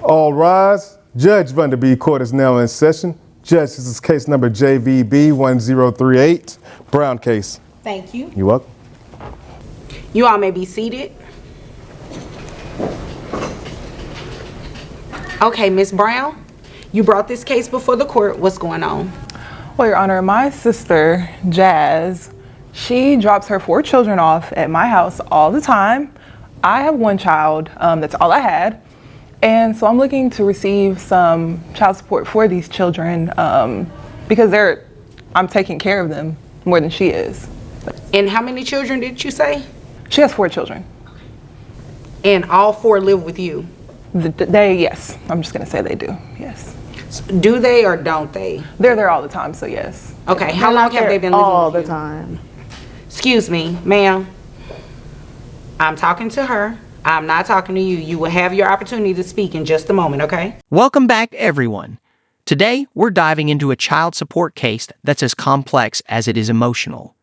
All rise. Judge Vanderbeek Court is now in session. Judge, this is case number JVB 1038, Brown case. Thank you. You're welcome. You all may be seated. Okay, Ms. Brown, you brought this case before the court. What's going on? Well, Your Honor, my sister, Jazz, she drops her 4 children off at my house all the time. I have 1 child, that's all I had. And so I'm looking to receive some child support for these children because I'm taking care of them more than she is. And how many children did you say? She has 4 children. And all 4 live with you? Yes. I'm just gonna say they do, yes. Do they or don't they? They're there all the time, so yes. Okay, how long have they been living all with the you? time? Excuse me, ma'am. I'm talking to her. I'm not talking to you. You will have your opportunity to speak in just a moment, okay? Welcome back, everyone. Today, we're diving into a child support case that's as complex as it is emotional.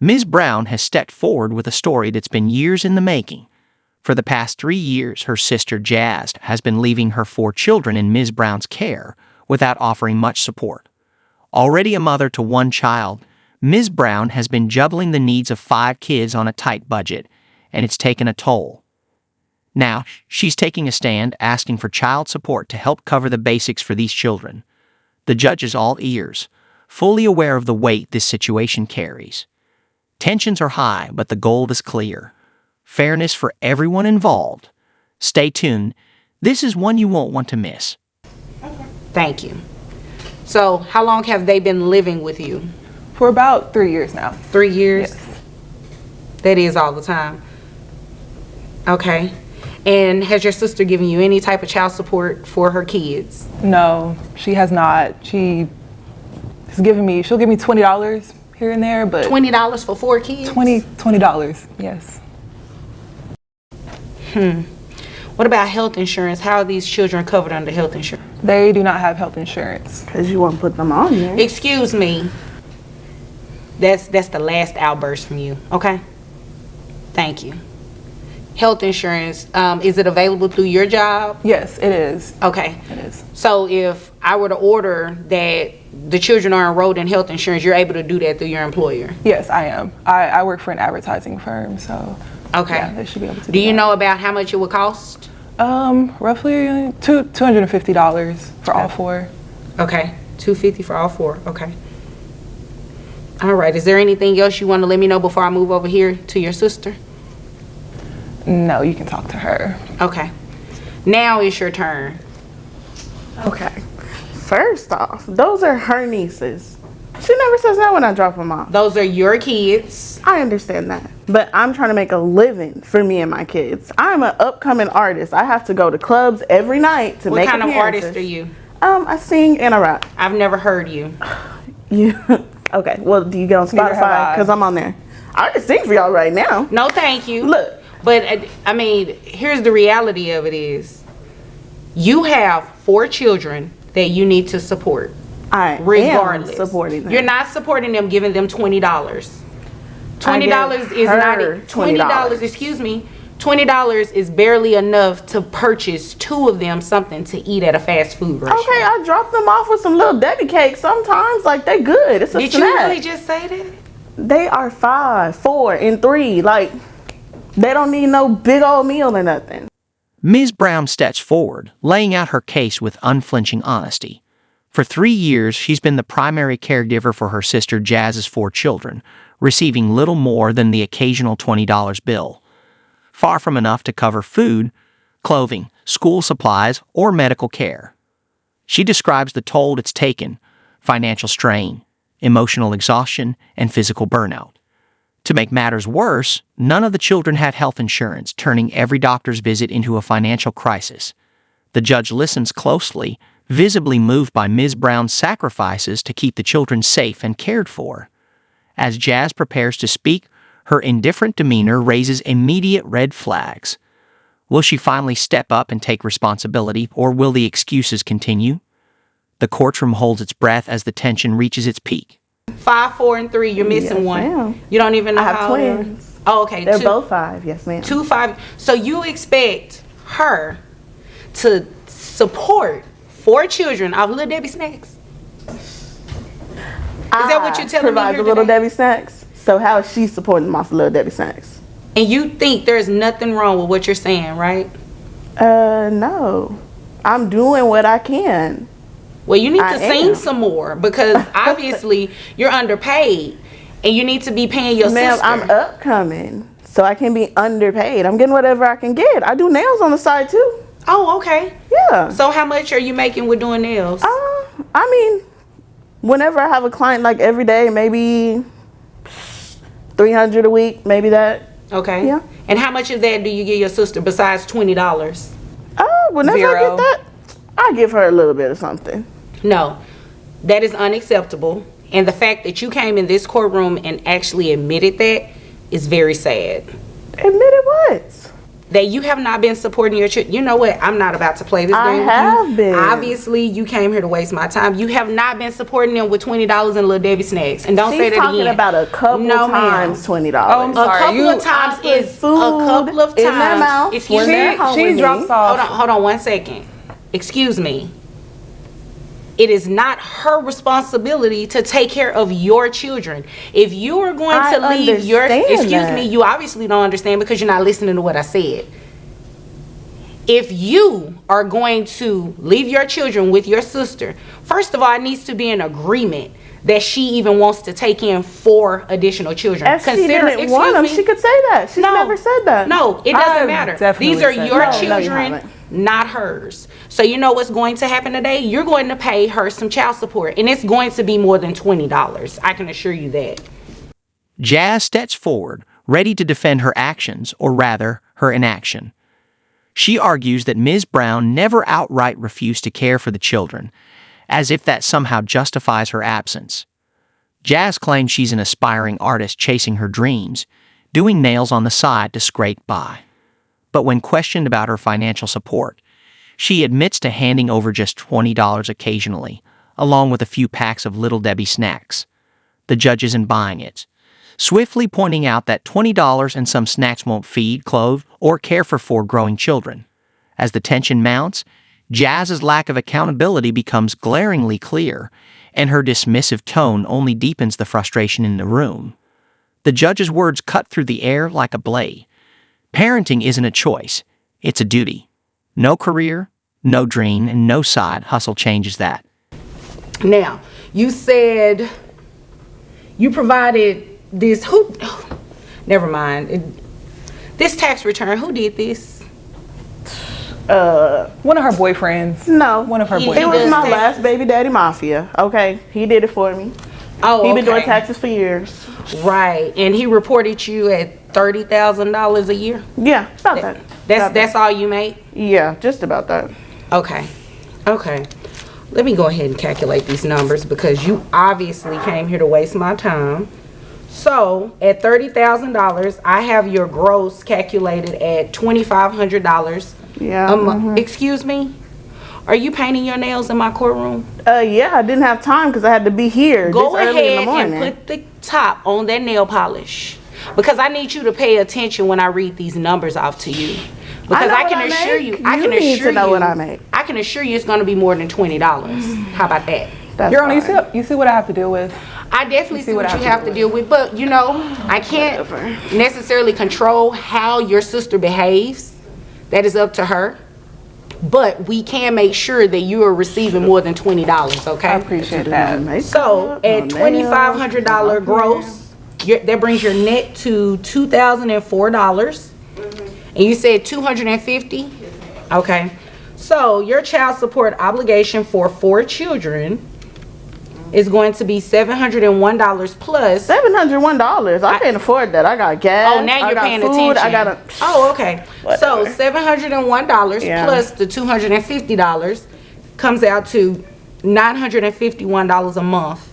Ms. Brown has stepped forward with a story that's been years in the making. For the past 3 years, her sister Jazz has been leaving her 4 children in Ms. Brown's care without offering much support. Already a mother to 1 child, Ms. Brown has been juggling the needs of 5 kids on a tight budget, and it's taken a toll. Now, she's taking a stand asking for child support to help cover the basics for these children. The judge is all ears, fully aware of the weight this situation carries. Tensions are high, but the goal is clear. Fairness for everyone involved. Stay tuned. This is one you won't want to miss. Thank you. So, how long have they been living with you? For about 3 years now. 3 years? Yes. That is all the time. Okay. And has your sister given you any type of child support for her kids? No, she has not. She'll give me $20 here and there, but $20 for 4 kids? $20, yes. What about health insurance? How are these children covered under health insurance? They do not have health insurance. Because you won't put them on there. Excuse me. That's the last outburst from you, okay? Thank you. Health insurance, is it available through your job? Yes, it is. Okay. It is. So if I were to order that the children are enrolled in health insurance, you're able to do that through your employer? Yes, I am. I work for an advertising firm, so Okay. yeah, they should be able to do Do you that. know about how much it would cost? Roughly $250 for all 4. Okay, $250 for all 4, okay. All right, is there anything else you want to let me know before I move over here to your sister? No, you can talk to her. Okay, now it's your turn. Okay. First off, those are her nieces. She never says that when I drop them off. Those are your kids. I understand that. But I'm trying to make a living for me and my kids. I'm an upcoming artist. I have to go to clubs every night to make appearances. What kind of artist are you? I sing and I rap. I've never heard you. You okay, well, do you get on Neither have Spotify? I. Because I'm on there. I can sing for y'all right now. No, thank you. Look. But I mean, here's the reality of it is, you have 4 children that you need to support. I Regardless, am supporting them. You're not supporting them, giving them $20. $20 is her not $20. Excuse me. $20 is barely enough to purchase 2 of them something to eat at a fast food restaurant. Okay, I drop them off with some little Debbie cakes sometimes. Like, they good. It's a Did snack. you really just say that? They are 5, 4, and 3. Like, they don't need no big old meal or nothing. Ms. Brown steps forward, laying out her case with unflinching honesty. For 3 years, she's been the primary caregiver for her sister Jazz's 4 children, receiving little more than the occasional $20 bill. Far from enough to cover food, clothing, school supplies, or medical care. She describes the toll it's taken: financial strain, emotional exhaustion, and physical burnout. To make matters worse, none of the children had health insurance, turning every doctor's visit into a financial crisis. The judge listens closely, visibly moved by Ms. Brown's sacrifices to keep the children safe and cared for. As Jazz prepares to speak, her indifferent demeanor raises immediate red flags. Will she finally step up and take responsibility, or will the excuses continue? The courtroom holds its breath as the tension reaches its peak. 5, 4, and 3. You're missing Yes, one. ma'am. You don't even know I have how old they are? twins. Oh, okay. They're 2, both 5, yes ma'am. 2, 5. So you expect her to support 4 children off Little Debbie snacks? Is that what you're telling me provide here the Little today? Debbie snacks. So how is she supporting my Little Debbie snacks? And you think there's nothing wrong with what you're saying, right? No. I'm doing what I can. Well, you need to I sing am. some more because obviously you're underpaid and you need to be paying your Ma'am, sister. I'm upcoming, so I can be underpaid. I'm getting whatever I can get. I do nails on the side too. Oh, okay. Yeah. So how much are you making with doing nails? I mean, whenever I have a client, like every day, maybe 300 a week, maybe that. Okay. Yeah. And how much of that do you give your sister besides $20? Whenever I Zero. get that, I give her a little bit of something. No, that is unacceptable. And the fact that you came in this courtroom and actually admitted that is very sad. Admitted what? That you have not been supporting your children. You know what? I'm not about to play this I game have with you. been. Obviously, you came here to waste my time. You have not been supporting them with $20 in Little Debbie snacks. And don't say She's that talking again. about a couple No, ma'am. times $20. Oh, I'm A sorry. couple You- of times I put is a couple of times. food in their mouth Excuse when me. they're home with She me. drops off. Hold on 1 second. Excuse me. It is not her responsibility to take care of your children. If you are going I to leave your, understand excuse that. me, you obviously don't understand because you're not listening to what I said. If you are going to leave your children with your sister, first of all, it needs to be an agreement that she even wants to take in 4 additional children. If she didn't want them, she could say that. She's never said that. No, it doesn't I've matter. definitely These are said your that. No, you children, haven't. not hers. So you know what's going to happen today? You're going to pay her some child support, and it's going to be more than $20. I can assure you that. Jazz steps forward, ready to defend her actions, or rather, her inaction. She argues that Ms. Brown never outright refused to care for the children, as if that somehow justifies her absence. Jazz claims she's an aspiring artist chasing her dreams, doing nails on the side to scrape by. But when questioned about her financial support, she admits to handing over just $20 occasionally, along with a few packs of Little Debbie snacks. The judge isn't buying it, swiftly pointing out that $20 and some snacks won't feed, clothe, or care for 4 growing children. As the tension mounts, Jazz's lack of accountability becomes glaringly clear, and her dismissive tone only deepens the frustration in the room. The judge's words cut through the air like a blade. Parenting isn't a choice, it's a duty. No career, no dream, and no side hustle changes that. Now, you said you provided this, never mind. This tax return, who did this? One of her boyfriends. No. One of her He It boyfriends. was does my taxes. last baby daddy mafia. Okay. He did it for me. Oh, He been doing okay. taxes for years. Right, and he reported you at $30,000 a year? Yeah, about that. That's all you make? Yeah, just about that. Okay. Let me go ahead and calculate these numbers because you obviously came here to waste my time. So at $30,000, I have your gross calculated at $2,500 Yeah. a month. Excuse me? Are you painting your nails in my courtroom? Yeah, I didn't have time because I had to be here Go this early in the ahead morning. and put the top on that nail polish because I need you to pay attention when I read these numbers off to you. Because know I what can I assure make. you, You need to know what I make. I can assure you it's going to be more than $20. How about that? That's Your Honor, fine. you see what I have to deal with? I definitely see what I you have to deal with, but you know, I can't necessarily control how your sister behaves. That is up to her. But we can make sure that you are receiving more than $20, I okay? appreciate that. So at $2,500 gross, that brings your net to $2,004. And you said $250? Okay. So your child support obligation for 4 children is going to be $701 plus. $701. I can't afford that. I got gas. Oh, now I you're got paying food, attention. I got a. Oh, okay. So Whatever. $701 Yeah. plus the $250 comes out to $951 a month.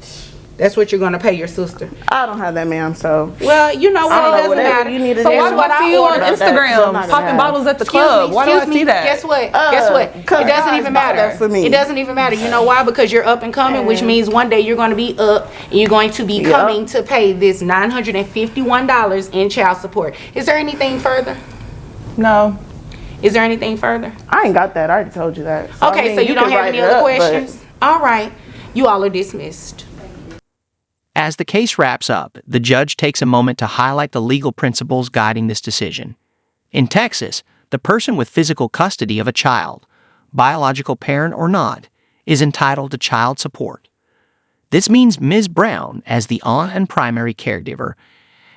That's what you're going to pay your sister. I don't have that, ma'am. So Well, you know what? I don't It know, doesn't whatever matter. you need to So do. why That's do what I see you ordered. on About that, 'cause I'm Instagram not gonna popping have- bottles at the Excuse club? me, Why do I excuse me. see that? Guess what? Guess what? It 'cause doesn't guys even buy matter. that for me. It doesn't even matter. You know why? Because you're up and coming, which means one day you're going to be up and you're going to be Yup. coming to pay this $951 in child support. Is there anything further? No. Is there anything further? I ain't got that. I already told you that. So, Okay, I mean, so you don't can have write any it other up, but- questions? All right. You all are dismissed. As the case wraps up, the judge takes a moment to highlight the legal principles guiding this decision. In Texas, the person with physical custody of a child, biological parent or not, is entitled to child support. This means Ms. Brown, as the aunt and primary caregiver,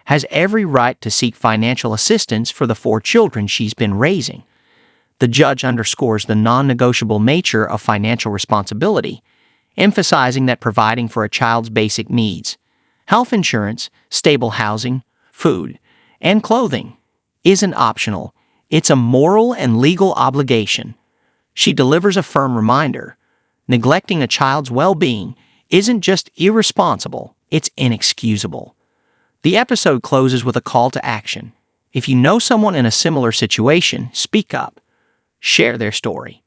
has every right to seek financial assistance for the 4 children she's been raising. The judge underscores the non-negotiable nature of financial responsibility, emphasizing that providing for a child's basic needs, health insurance, stable housing, food, and clothing, isn't optional. It's a moral and legal obligation. She delivers a firm reminder. Neglecting a child's well-being isn't just irresponsible, it's inexcusable. The episode closes with a call to action. If you know someone in a similar situation, speak up. Share their story.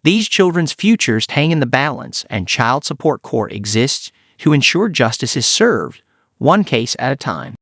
These children's futures hang in the balance, and Child Support Court exists to ensure justice is served, one case at a time.